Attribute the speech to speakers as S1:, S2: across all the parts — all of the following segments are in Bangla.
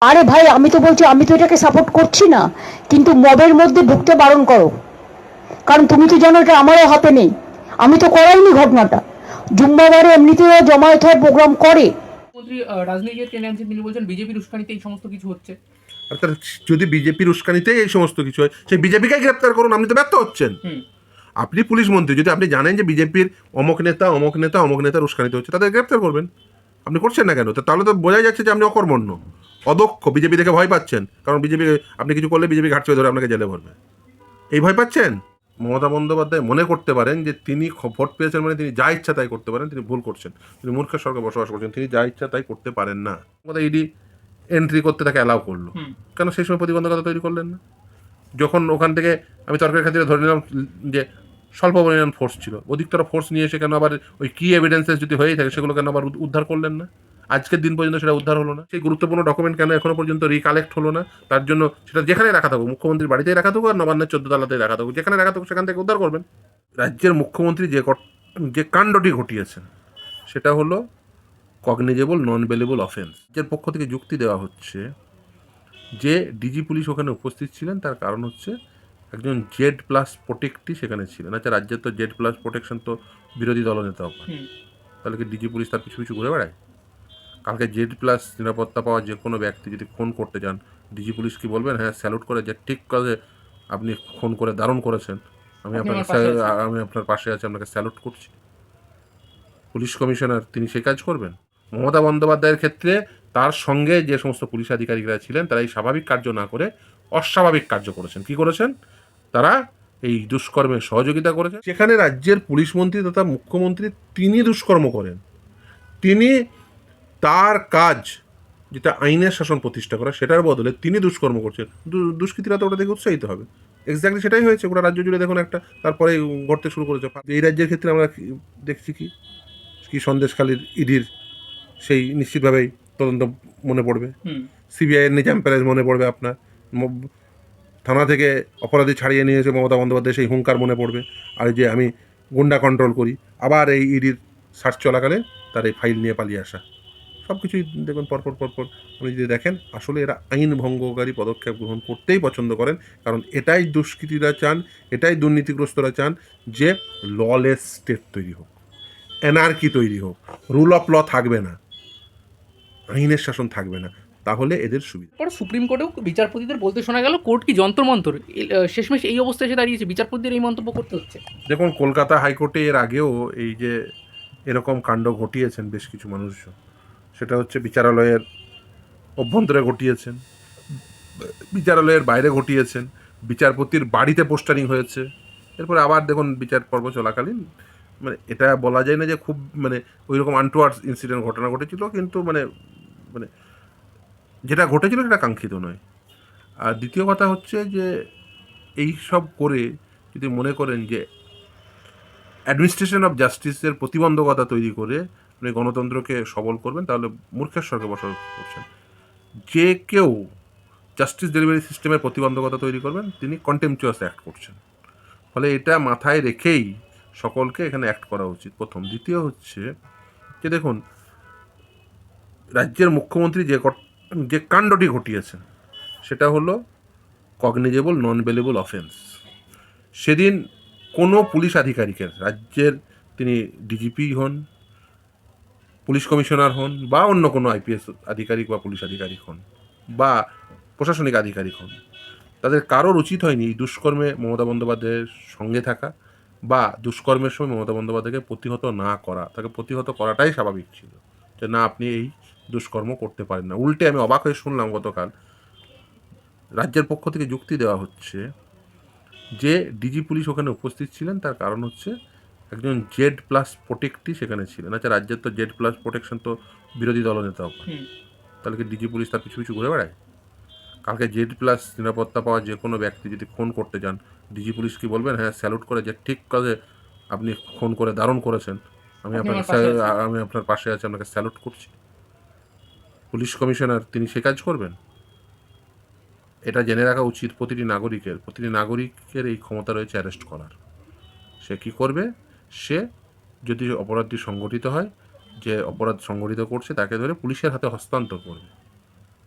S1: আরে ভাই, আমি তো বলছি, আমি তো এটাকে সাপোর্ট করছি না, কিন্তু মবের মধ্যে ঢুকতে বারণ করো। কারণ তুমি তো জানো এটা আমারও হাতে নেই, আমি তো করাইনি ঘটনাটা। জুম্মাবারে এমনিতেও জমায়েত হয়, প্রোগ্রাম করে।
S2: মন্ত্রী রাজনীতির টেনে আনছেন, তিনি বলছেন বিজেপির উস্কানিতে এই সমস্ত কিছু হচ্ছে।
S3: অর্থাৎ যদি বিজেপির উস্কানিতেই এই সমস্ত কিছু হয়, সেই বিজেপিকেই গ্রেপ্তার করুন, আপনি তো ব্যর্থ হচ্ছেন।
S2: হুম।
S3: আপনি পুলিশ মন্ত্রী, যদি আপনি জানেন যে বিজেপির অমুক নেতা অমুক নেতা অমুক নেতার উস্কানিতে হচ্ছে, তাদের গ্রেপ্তার করবেন। আপনি করছেন না কেন? তাহলে তো বোঝাই যাচ্ছে যে আপনি অকর্মণ্য, অদক্ষ, বিজেপি দেখে ভয় পাচ্ছেন। কারণ বিজেপি, আপনি কিছু করলে বিজেপি ঘাট চেপে ধরে আপনাকে জেলে ভরবে, এই ভয় পাচ্ছেন। মমতা বন্দ্যোপাধ্যায় মনে করতে পারেন যে তিনি ভোট পেয়েছেন মানে তিনি যা ইচ্ছা তাই করতে পারেন, তিনি ভুল করছেন। তিনি মূর্খের সরকার বসবাস করছেন, তিনি যা ইচ্ছা তাই করতে পারেন না। ইডি এন্ট্রি করতে তাকে অ্যালাউ করলো,
S2: হুম।
S3: কেন সেই সময় প্রতিবন্ধকতা তৈরি করলেন না? যখন ওখান থেকে আমি তর্কের খাতিরে ধরে নিলাম যে স্বল্প পরিমাণ ফোর্স ছিল, অধিকতর ফোর্স নিয়ে এসে কেন আবার ওই কি এভিডেন্সেস যদি হয়েই থাকে সেগুলো কেন আবার উদ্ধার করলেন না? আজকের দিন পর্যন্ত সেটা উদ্ধার হলো না। সেই গুরুত্বপূর্ণ ডকুমেন্ট কেন এখনো পর্যন্ত রিকালেক্ট হলো না? তার জন্য সেটা যেখানে রাখা থাকুক, মুখ্যমন্ত্রীর বাড়িতেই রাখা থাকুক আর নবান্নের 14 তলাতেই রাখা থাকুক, যেখানে রাখা থাকুক সেখান থেকে উদ্ধার করবেন। রাজ্যের মুখ্যমন্ত্রী যে কাণ্ডটি ঘটিয়েছেন সেটা হলো কগনিজেবল নন বেলেবল অফেন্স। এর পক্ষ থেকে যুক্তি দেওয়া হচ্ছে যে ডিজি পুলিশ ওখানে উপস্থিত ছিলেন, তার কারণ হচ্ছে একজন জেড প্লাস প্রোটেক্টই সেখানে ছিলেন। আচ্ছা, রাজ্যের তো জেড প্লাস প্রোটেকশন তো বিরোধী দলনেতাও পায়, তাহলে কি ডিজি পুলিশ তার পিছু পিছু ঘুরে বেড়ায়? কালকে জেড প্লাস নিরাপত্তা পাওয়া যে কোনো ব্যক্তি যদি ফোন করতে যান, ডিজি পুলিশ কি বলবেন হ্যাঁ স্যালুট করে যে ঠিক কাজে আপনি ফোন করে দারুণ করেছেন, আমি আপনার পাশে আছি, আপনাকে স্যালুট করছি? পুলিশ কমিশনার তিনি সেই কাজ করবেন? মমতা বন্দ্যোপাধ্যায়ের ক্ষেত্রে তার সঙ্গে যে সমস্ত পুলিশ আধিকারিকরা ছিলেন তারা এই স্বাভাবিক কার্য না করে অস্বাভাবিক কার্য করেছেন। কি করেছেন? তারা এই দুষ্কর্মে সহযোগিতা করেছেন। যেখানে রাজ্যের পুলিশ মন্ত্রী তথা মুখ্যমন্ত্রী তিনি দুষ্কর্ম করেন, তিনি তার কাজ যেটা আইনের শাসন প্রতিষ্ঠা করা, সেটার বদলে তিনি দুষ্কর্ম করছেন, দুষ্কৃতীরা তো ওটা দেখে উৎসাহিত হবে। এক্স্যাক্টলি সেটাই হয়েছে গোটা রাজ্য জুড়ে। দেখুন একটা, তারপরে ঘটতে শুরু করেছে। এই রাজ্যের ক্ষেত্রে আমরা দেখছি কি কি সন্দেশখালীর ইডির সেই নিশ্চিতভাবেই তদন্ত মনে পড়বে, সিবিআইয়ের নিজাম প্যালেস মনে পড়বে আপনার, থানা থেকে অপরাধী ছাড়িয়ে নিয়ে এসে মমতা বন্দ্যোপাধ্যায় সেই হুঙ্কার মনে পড়বে। আর যে আমি গুন্ডা কন্ট্রোল করি, আবার এই ইডির সার্চ চলাকালে তার এই ফাইল নিয়ে পালিয়ে আসা, সব কিছুই দেখবেন পরপর পরপর। আপনি যদি দেখেন আসলে এরা আইন ভঙ্গকারী পদক্ষেপ গ্রহণ করতেই পছন্দ করেন, কারণ এটাই দুষ্কৃতীরা চান, এটাই দুর্নীতিগ্রস্তরা চান যে ললেস স্টেট তৈরি হোক, অ্যানার্কি তৈরি হোক, রুল অফ ল থাকবে না, আইনের শাসন থাকবে না, তাহলে এদের সুবিধা।
S2: পরে সুপ্রিম কোর্টেও বিচারপতিদের বলতে শোনা গেল কোর্ট কি যন্ত্রমন্তর, শেষমেশ এই অবস্থায় এসে দাঁড়িয়েছে, বিচারপতিদের এই মন্তব্য করতে হচ্ছে।
S3: দেখুন, কলকাতা হাইকোর্টে এর আগেও এই যে এরকম কাণ্ড ঘটিয়েছেন বেশ কিছু মানুষজন, সেটা হচ্ছে বিচারালয়ের অভ্যন্তরে ঘটিয়েছেন, বিচারালয়ের বাইরে ঘটিয়েছেন, বিচারপতির বাড়িতে পোস্টারিং হয়েছে। এরপরে আবার দেখুন বিচার পর্ব চলাকালীন, মানে এটা বলা যায় না যে খুব মানে ওই রকম আনটুয়ার্ডস ইনসিডেন্ট ঘটনা ঘটেছিল, কিন্তু মানে মানে যেটা ঘটেছিল সেটা কাঙ্ক্ষিত নয়। আর দ্বিতীয় কথা হচ্ছে যে এই সব করে যদি মনে করেন যে অ্যাডমিনিস্ট্রেশন অফ জাস্টিসের প্রতিবন্ধকতা তৈরি করে আপনি গণতন্ত্রকে সবল করবেন, তাহলে মূর্খের স্বর্গে বসবাস করছেন। যে কেউ জাস্টিস ডেলিভারি সিস্টেমের প্রতিবন্ধকতা তৈরি করবেন তিনি কন্টেম্পচুয়াস অ্যাক্ট করছেন। ফলে এটা মাথায় রেখেই সকলকে এখানে অ্যাক্ট করা উচিত, প্রথম। দ্বিতীয় হচ্ছে যে দেখুন, রাজ্যের মুখ্যমন্ত্রী যে কাণ্ডটি ঘটিয়েছেন সেটা হলো কগনিজেবল নন বেলেবল অফেন্স। সেদিন কোনো পুলিশ আধিকারিকের, রাজ্যের তিনি ডিজিপি হন, পুলিশ কমিশনার হন, বা অন্য কোনো আইপিএস আধিকারিক বা পুলিশ আধিকারিক হন, বা প্রশাসনিক আধিকারিক হন, তাদের কারোর উচিত হয়নি এই দুষ্কর্মে মমতা বন্দ্যোপাধ্যায়ের সঙ্গে থাকা, বা দুষ্কর্মের সময় মমতা বন্দ্যোপাধ্যায়কে প্রতিহত না করা। তাকে প্রতিহত করাটাই স্বাভাবিক ছিল, যে না আপনি এই দুষ্কর্ম করতে পারেন না। উল্টে আমি অবাক হয়ে শুনলাম গতকাল রাজ্যের পক্ষ থেকে যুক্তি দেওয়া হচ্ছে যে ডিজি পুলিশ ওখানে উপস্থিত ছিলেন, তার কারণ হচ্ছে একজন জেড প্লাস প্রোটেক্টই সেখানে ছিলেন। আচ্ছা, রাজ্যের তো জেড প্লাস প্রোটেকশন তো বিরোধী দলনেতাও পায়, তাহলে কি ডিজি পুলিশ তার পিছু পিছু ঘুরে বেড়ায়? কালকে জেড প্লাস নিরাপত্তা পাওয়া যে কোনো ব্যক্তি যদি ফোন করতে যান, ডিজি পুলিশ কি বলবেন হ্যাঁ স্যালুট করে যে ঠিক কাজে আপনি ফোন করে দারুণ করেছেন, আমি আপনার পাশে আছি, আপনাকে স্যালুট করছি? পুলিশ কমিশনার তিনি সে কাজ করবেন? এটা জেনে রাখা উচিত প্রতিটি নাগরিকের এই ক্ষমতা রয়েছে অ্যারেস্ট করার। সে কি করবে? সে যদি অপরাধটি সংগঠিত হয়, যে অপরাধ সংগঠিত করছে তাকে ধরে পুলিশের হাতে হস্তান্তর করবে।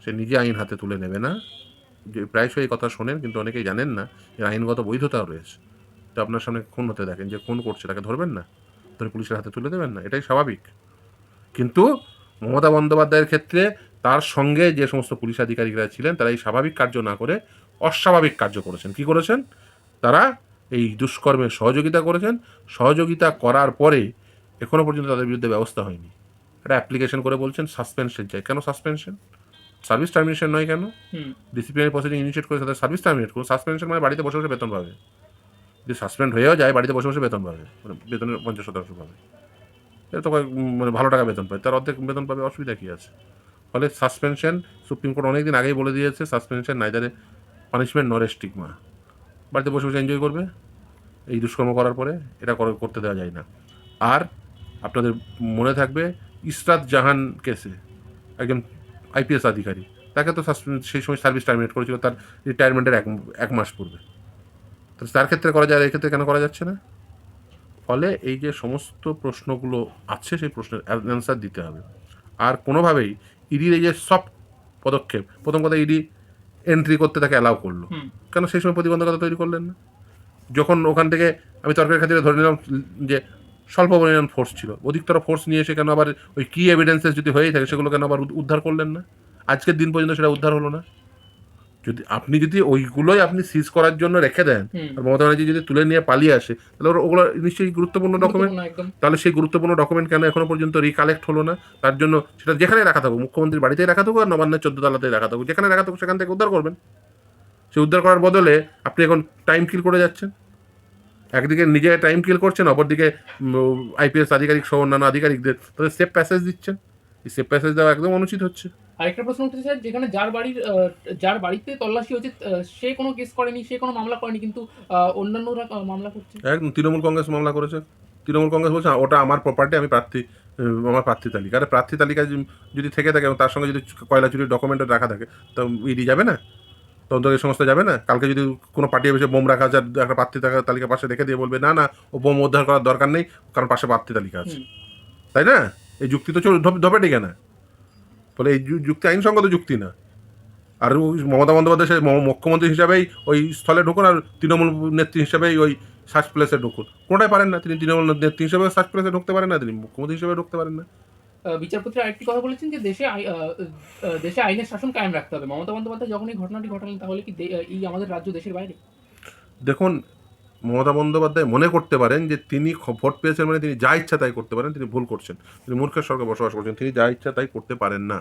S3: সে নিজে আইন হাতে তুলে নেবে না। যে প্রায়শই এই কথা শোনেন, কিন্তু অনেকেই জানেন না এর আইনগত বৈধতাও রয়েছে। তো আপনার সামনে খুন হতে দেখেন, যে খুন করছে তাকে ধরবেন না, ধরে পুলিশের হাতে তুলে দেবেন না, এটাই স্বাভাবিক। কিন্তু মমতা বন্দ্যোপাধ্যায়ের ক্ষেত্রে তার সঙ্গে যে সমস্ত পুলিশ আধিকারিকরা ছিলেন তারা এই স্বাভাবিক কার্য না করে অস্বাভাবিক কার্য করেছেন। কি করেছেন? তারা এই দুষ্কর্মে সহযোগিতা করেছেন। সহযোগিতা করার পরে এখনো পর্যন্ত তাদের বিরুদ্ধে ব্যবস্থা হয়নি। একটা অ্যাপ্লিকেশন করে বলছেন সাসপেনশন চাই। কেন সাসপেনশন? সার্ভিস টার্মিনেশন নয় কেন? ডিসিপ্লিনারি প্রসিডিং ইনিশিয়েট করে তাদের সার্ভিস টার্মিনেট করুন। সাসপেনশন মানে বাড়িতে বসে বসে বেতন পাবে। যদি সাসপেন্ড হয়েও যায়, বাড়িতে বসে বসে বেতন পাবে, মানে বেতনের 50% পাবে। এটা তো মানে ভালো টাকা বেতন পায়, তার অর্ধেক বেতন পাবে, অসুবিধা কী আছে? ফলে সাসপেনশন, সুপ্রিম কোর্ট অনেকদিন আগেই বলে দিয়েছে, সাসপেনশন নাইদারে পানিশমেন্ট নর স্টিগমা। বাড়িতে বসে বসে এনজয় করবে এই দুষ্কর্ম করার পরে, এটা করতে দেওয়া যায় না। আর আপনাদের মনে থাকবে ইসরাত জাহান কেসে একজন আইপিএস আধিকারিক, তাকে তো সেই সময় সার্ভিস টার্মিনেট করেছিল তার রিটায়ারমেন্টের এক মাস পূর্বে। তো তার ক্ষেত্রে করা যায়, এই ক্ষেত্রে কেন করা যাচ্ছে না? ফলে এই যে সমস্ত প্রশ্নগুলো আছে, সেই প্রশ্নের অ্যান্সার দিতে হবে। আর কোনোভাবেই ইডির এই যে সফট পদক্ষেপ, প্রথম কথা ইডি এন্ট্রি করতে তাকে অ্যালাউ করলো, কেন সেই সময় প্রতিবন্ধকতা তৈরি করলেন না? যখন ওখান থেকে আমি তর্কের খাতিরে ধরে নিলাম যে স্বল্প পরিমাণ ফোর্স ছিল, অধিকতর ফোর্স নিয়ে এসে কেন আবার ওই কি এভিডেন্সেস যদি হয়েই থাকে সেগুলো কেন আবার উদ্ধার করলেন না? আজকের দিন পর্যন্ত সেটা উদ্ধার হলো না। যদি ওইগুলোই আপনি সিজ করার জন্য রেখে দেন, আর মমতা ব্যানার্জি যদি তুলে নিয়ে পালিয়ে আসে, তাহলে ওগুলো নিশ্চয়ই গুরুত্বপূর্ণ ডকুমেন্ট। তাহলে সেই গুরুত্বপূর্ণ ডকুমেন্ট কেন এখনো পর্যন্ত রিকালেক্ট হলো না? তার জন্য সেটা যেখানে রাখা থাকুক, মুখ্যমন্ত্রীর বাড়িতেই রাখা থাকুক আর নবান্নের 14 তলাতেই রাখা থাকুক, যেখানে রাখা থাকুক সেখান থেকে উদ্ধার করবেন। সে উদ্ধার করার বদলে আপনি এখন টাইম কিল করে যাচ্ছেন। একদিকে নিজে টাইম কিল করছেন, অপরদিকে আইপিএস আধিকারিক সহ অন্যান্য আধিকারিকদের তাদের সেফ প্যাসেজ দিচ্ছেন। এই সেফ প্যাসেজ দেওয়া একদম অনুচিত হচ্ছে।
S2: আরেকটা প্রশ্ন উঠেছে স্যার, যেখানে যার বাড়িতে তল্লাশি হচ্ছে সে কোনো কেস করেনি, সে কোনো মামলা করেনি, কিন্তু অন্যান্যরা মামলা করছে।
S3: একদম তৃণমূল কংগ্রেস মামলা করেছে। তৃণমূল কংগ্রেস বলছে ওটা আমার প্রপার্টি, আমি আমার প্রার্থী তালিকা। আরে প্রার্থী তালিকায় যদি থেকে থাকে এবং তার সঙ্গে যদি কয়লা চুরির ডকুমেন্ট রাখা থাকে, তো ইডি যাবে না? তদন্তকারী সংস্থা যাবে না? কালকে যদি কোনো পার্টি এসে বোম রাখা আছে, একটা প্রার্থী তালিকা পাশে রেখে দিয়ে বলবে না ও বোম উদ্ধার করার দরকার নেই, কারণ পাশে প্রার্থী তালিকা আছে, তাই না? এই যুক্তি তো ধপে টিকে না। ফলে এই যুক্তি আইনসঙ্গত যুক্তি না। আর মমতা বন্দ্যোপাধ্যায় মুখ্যমন্ত্রী হিসাবেই ওই স্থলে ঢুকুন, আর তৃণমূল নেত্রী হিসাবেই ওই সার্চ প্লেসে ঢুকুন, কোনোটাই পারেন না। তিনি তৃণমূল নেত্রী হিসেবে সার্চ প্লেসে ঢুকতে পারেন না, তিনি মুখ্যমন্ত্রী হিসেবে ঢুকতে পারেন না।
S2: বিচারপতি আরেকটি কথা বলেছেন যে দেশে আইনের শাসন কায়েম রাখতে হবে। মমতা বন্দ্যোপাধ্যায় যখন এই ঘটনাটি ঘটালেন, তাহলে কি এই আমাদের রাজ্য দেশের বাইরে?
S3: দেখুন, মমতা বন্দ্যোপাধ্যায় মনে করতে পারেন যে তিনি ভোট পেয়েছেন মানে তিনি যা ইচ্ছা তাই করতে পারেন, তিনি ভুল করছেন। তিনি মূর্খের সঙ্গে বসবাস করছেন। তিনি যা ইচ্ছা তাই করতে পারেন না।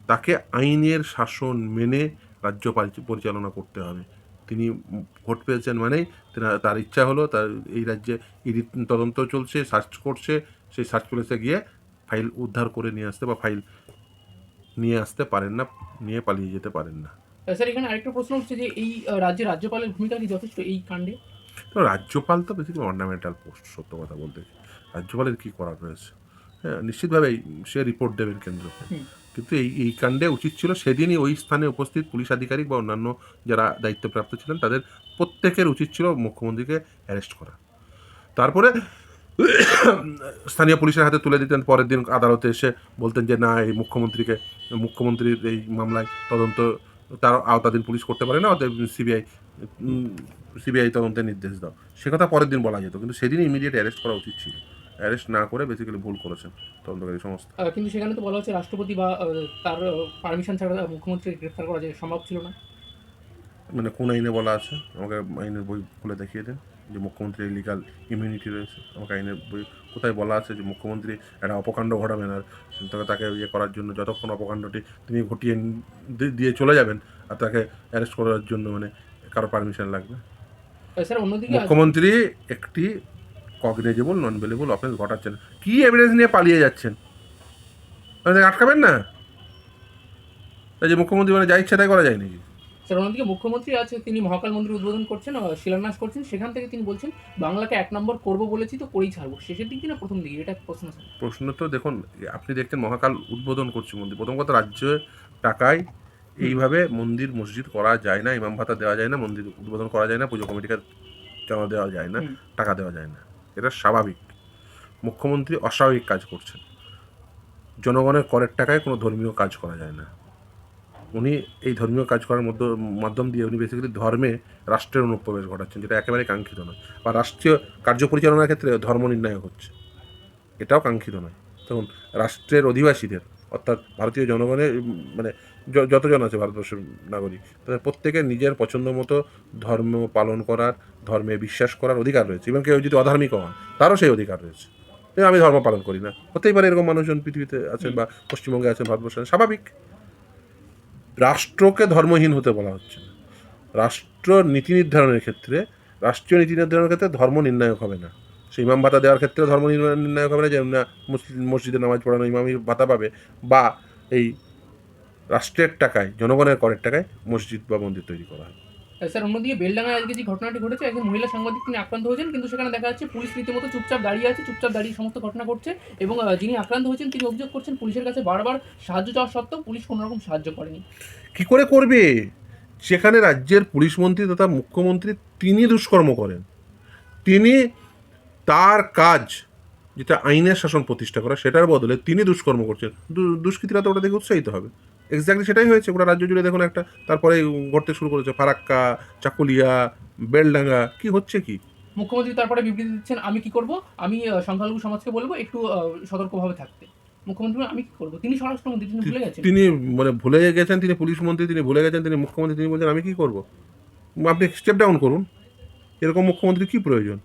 S3: তাকে আইনের শাসন মেনে রাজ্য পরিচালনা করতে হবে। তিনি ভোট পেয়েছেন মানেই তার ইচ্ছা হলো তার এই রাজ্যে ইডি তদন্ত চলছে, সার্চ করছে, সেই সার্চ প্লেসে গিয়ে ফাইল উদ্ধার করে নিয়ে আসতে বা ফাইল নিয়ে আসতে পারেন না, নিয়ে পালিয়ে যেতে পারেন না।
S2: স্যার, এখানে আরেকটা প্রশ্ন হচ্ছে যে এই রাজ্যের রাজ্যপালের ভূমিকা কি যথেষ্ট এই কাণ্ডে?
S3: তো রাজ্যপাল তো বেসিক্যালি অর্নামেন্টাল পোস্ট, সত্য কথা বলতে। রাজ্যপালের কী করার রয়েছে? হ্যাঁ, নিশ্চিতভাবেই সে রিপোর্ট দেবেন কেন্দ্রকে, কিন্তু এই কাণ্ডে উচিত ছিল সেদিনই ওই স্থানে উপস্থিত পুলিশ আধিকারিক বা অন্যান্য যারা দায়িত্বপ্রাপ্ত ছিলেন তাদের প্রত্যেকের উচিত ছিল মুখ্যমন্ত্রীকে অ্যারেস্ট করা। তারপরে স্থানীয় পুলিশের হাতে তুলে দিতেন, পরের দিন আদালতে এসে বলতেন যে না, এই মুখ্যমন্ত্রীর এই মামলায় তদন্ত তার আওতাধীন পুলিশ করতে পারে না, অতএব সিবিআই তদন্তের নির্দেশ দাও। সে কথা পরের দিন বলা যেত, কিন্তু সেদিন ইমিডিয়েট অ্যারেস্ট করা উচিত ছিল। অ্যারেস্ট না করে বেসিক্যালি ভুল করেছেন তদন্তকারী সংস্থা।
S2: কিন্তু সেখানে তো বলা হচ্ছে রাষ্ট্রপতি বা তার পারমিশন ছাড়া মুখ্যমন্ত্রীকে গ্রেফতার করা যায় সম্ভব ছিল না।
S3: মানে কোন আইনে বলা আছে? আমাকে আইনের বই খুলে দেখিয়ে দেন যে মুখ্যমন্ত্রীর লিগাল ইমিউনিটি রয়েছে। আমাকে আইনের বই কোথায় বলা আছে যে মুখ্যমন্ত্রী একটা অপকাণ্ড ঘটাবেন আর তাকে ইয়ে করার জন্য যতক্ষণ অপকাণ্ডটি তিনি ঘটিয়ে দিয়ে চলে যাবেন আর তাকে অ্যারেস্ট করার জন্য মানে কারো পারমিশন লাগবে?
S2: স্যার, অন্যদিকে
S3: মুখ্যমন্ত্রী একটি কগনিজেবল নন বেলেবল অফেন্স ঘটাচ্ছেন, কি এভিডেন্স নিয়ে পালিয়ে যাচ্ছেন? আটকাবেন না? যে মুখ্যমন্ত্রী মানে যা ইচ্ছা তাই করা যায় নাকি?
S2: স্যার, অন্যদিকে মুখ্যমন্ত্রী আছে, তিনি মহাকাল মন্দির উদ্বোধন করছেন, শিলান্যাস করছেন, সেখান থেকে তিনি বলছেন বাংলাকে 1 নম্বর করবো বলেছি তো করেই ছাড়বো। শেষের দিক না প্রথম দিকে? এটা প্রশ্ন স্যার।
S3: প্রশ্ন তো দেখুন, আপনি দেখছেন মহাকাল উদ্বোধন করছে মন্দির। প্রথম কথা, রাজ্যের টাকায় এইভাবে মন্দির মসজিদ করা যায় না, ইমাম ভাতা দেওয়া যায় না, মন্দির উদ্বোধন করা যায় না, পুজো কমিটিকে জমা দেওয়া যায় না, টাকা দেওয়া যায় না। এটা স্বাভাবিক। মুখ্যমন্ত্রী অস্বাভাবিক কাজ করছেন। জনগণের করের টাকায় কোনো ধর্মীয় কাজ করা যায় না। উনি এই ধর্মীয় কাজ করার মাধ্যম দিয়ে উনি বেসিক্যালি ধর্মে রাষ্ট্রের অনুপ্রবেশ ঘটাচ্ছেন, যেটা একেবারে কাঙ্ক্ষিত নয়। বা রাষ্ট্রীয় কার্য পরিচালনার ক্ষেত্রে ধর্ম নির্ণায়ক হচ্ছে, এটাও কাঙ্ক্ষিত নয়। তখন রাষ্ট্রের অধিবাসীদের, অর্থাৎ ভারতীয় জনগণের মানে যতজন আছে ভারতবর্ষের নাগরিক, তাদের প্রত্যেকের নিজের পছন্দ মতো ধর্ম পালন করার, ধর্মে বিশ্বাস করার অধিকার রয়েছে। এবং কেউ যদি অধার্মিক হন, তারও সেই অধিকার রয়েছে। আমি ধর্ম পালন করি না, হতেই পারে, এরকম মানুষজন পৃথিবীতে আছেন বা পশ্চিমবঙ্গে আছেন, ভারতবর্ষে আছেন, স্বাভাবিক। রাষ্ট্রকে ধর্মহীন হতে বলা হচ্ছে না। রাষ্ট্র নীতি নির্ধারণের ক্ষেত্রে, রাষ্ট্রীয় নীতি নির্ধারণের ক্ষেত্রে ধর্ম নির্ণায়ক হবে না। সে ইমাম ভাতা দেওয়ার ক্ষেত্রে ধর্ম নির্ণায়ক হবে না, যে না মসজিদে নামাজ পড়ানো ইমামই ভাতা পাবে, বা এই রাষ্ট্রের টাকায়, জনগণের করের টাকায় মসজিদ বা মন্দির তৈরি করা হয়।
S2: স্যার, অন্যদিকে বেলডাঙ্গায় আজকে যে ঘটনাটি ঘটেছে, একজন মহিলা সাংবাদিক তিনি আক্রান্ত হয়েছেন, কিন্তু সেখানে দেখা যাচ্ছে পুলিশ রীতিমতো চুপচাপ দাঁড়িয়ে আছে, চুপচাপ দাঁড়িয়ে সমস্ত ঘটনা করছে। এবং যিনি আক্রান্ত হয়েছেন তিনি অভিযোগ করছেন পুলিশের কাছে বারবার সাহায্য চাওয়া সত্ত্বেও পুলিশ কোনো রকম সাহায্য করেনি।
S3: কি করে করবে? যেখানে রাজ্যের পুলিশ মন্ত্রী তথা মুখ্যমন্ত্রী তিনি দুষ্কর্ম করেন, তিনি তার কাজ যেটা আইনের শাসন প্রতিষ্ঠা করা, সেটার বদলে তিনি দুষ্কর্ম করছেন, দুষ্কৃতীরা তো ওটা দেখে উৎসাহিত হবে। এক্স্যাক্টলি সেটাই হয়েছে গোটা রাজ্য জুড়ে। দেখুন, একটা তারপরে ঘটতে শুরু করেছে ফারাক্কা, চাকুলিয়া, বেলডাঙ্গা, কি হচ্ছে কি।
S2: মুখ্যমন্ত্রী তারপরে বিবৃতি দিচ্ছেন, আমি কি করব, আমি সংখ্যালঘু সমাজকে বলবো একটু সতর্কভাবে থাকতে। মুখ্যমন্ত্রী বলেন, আমি কি করব? তিনি স্বরাষ্ট্রমন্ত্রী, তিনি ভুলে গেছেন।
S3: তিনি মানে ভুলে গেছেন, তিনি পুলিশ মন্ত্রী, তিনি ভুলে গেছেন, তিনি মুখ্যমন্ত্রী, তিনি বলছেন আমি কি করব। আপনি স্টেপ ডাউন করুন। এরকম মুখ্যমন্ত্রী কি প্রয়োজন?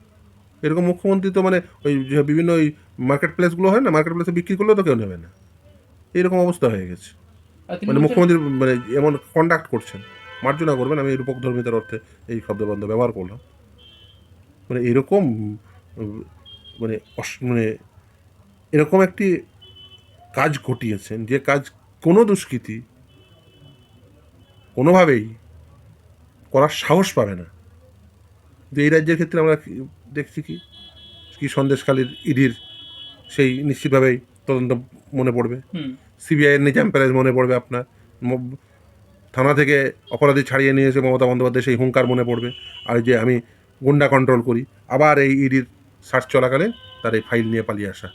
S3: এরকম মুখ্যমন্ত্রী তো মানে ওই যে বিভিন্ন ওই মার্কেট প্লেসগুলো হয় না, মার্কেট প্লেসে বিক্রি করলেও তো কেউ নেবে না, এরকম অবস্থা হয়ে গেছে।
S2: তিনি
S3: মানে
S2: বলছেন,
S3: মুখ্যমন্ত্রী মানে এমন কন্ডাক্ট করছেন, মার্জনা করবেন, আমি রূপক ধর্মিতার অর্থে এই শব্দবন্ধ ব্যবহার করলাম। মানে এরকম মানে মানে এরকম একটি কাজ ঘটিয়েছেন, যে কাজ কোনো দুষ্কৃতী কোনোভাবেই করার সাহস পাবে না। যে এই রাজ্যের ক্ষেত্রে আমরা দেখছি কি সন্দেশখালীর ইডির সেই নিশ্চিতভাবেই তদন্ত মনে পড়বে, সিবিআইয়ের নিজাম প্যালেস মনে পড়বে, আপনার থানা থেকে অপরাধী ছাড়িয়ে নিয়ে এসে মমতা বন্দ্যোপাধ্যায় সেই হুঙ্কার মনে পড়বে। আর যে আমি গুন্ডা কন্ট্রোল করি, আবার এই ইডির সার্চ চলাকালীন তার এই ফাইল নিয়ে পালিয়ে আসা,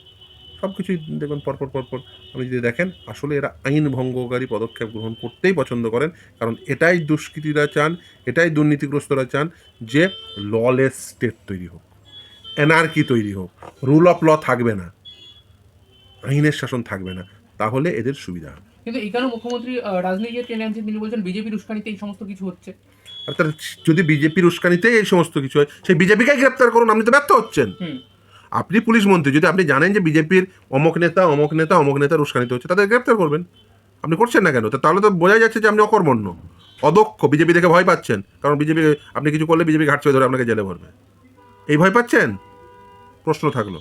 S3: সব কিছুই দেখবেন পরপর। আপনি যদি দেখেন, আসলে এরা আইন ভঙ্গকারী পদক্ষেপ গ্রহণ করতেই পছন্দ করেন, কারণ এটাই দুষ্কৃতীরা চান, এটাই দুর্নীতিগ্রস্তরা চান, যে ললেস স্টেট তৈরি হোক, অ্যানার্কি তৈরি হোক, রুল অফ ল থাকবে না, আইনের শাসন থাকবে না, তাহলে এদের সুবিধা হবে।
S2: কিন্তু এখানেও মুখ্যমন্ত্রী রাজনীতিকে টেনে আনছেন, তিনি বলছেন বিজেপির উস্কানিতে এই সমস্ত কিছু হচ্ছে।
S3: আর তার যদি বিজেপির উস্কানিতেই এই সমস্ত কিছু হয়, সেই বিজেপিকেই গ্রেপ্তার করুন, আপনি তো ব্যর্থ হচ্ছেন। আপনি পুলিশ মন্ত্রী, যদি আপনি জানেন যে বিজেপির অমুক নেতার উস্কানিত হচ্ছে, তাদের গ্রেপ্তার করবেন। আপনি করছেন না কেন? তাহলে তো বোঝা যাচ্ছে যে আপনি অকর্মণ্য, অদক্ষ, বিজেপি থেকে ভয় পাচ্ছেন, কারণ বিজেপি আপনি কিছু করলে বিজেপি ঘাট ছুঁয়ে ধরে আপনাকে জেলে ভরবে, এই ভয় পাচ্ছেন। প্রশ্ন থাকলো।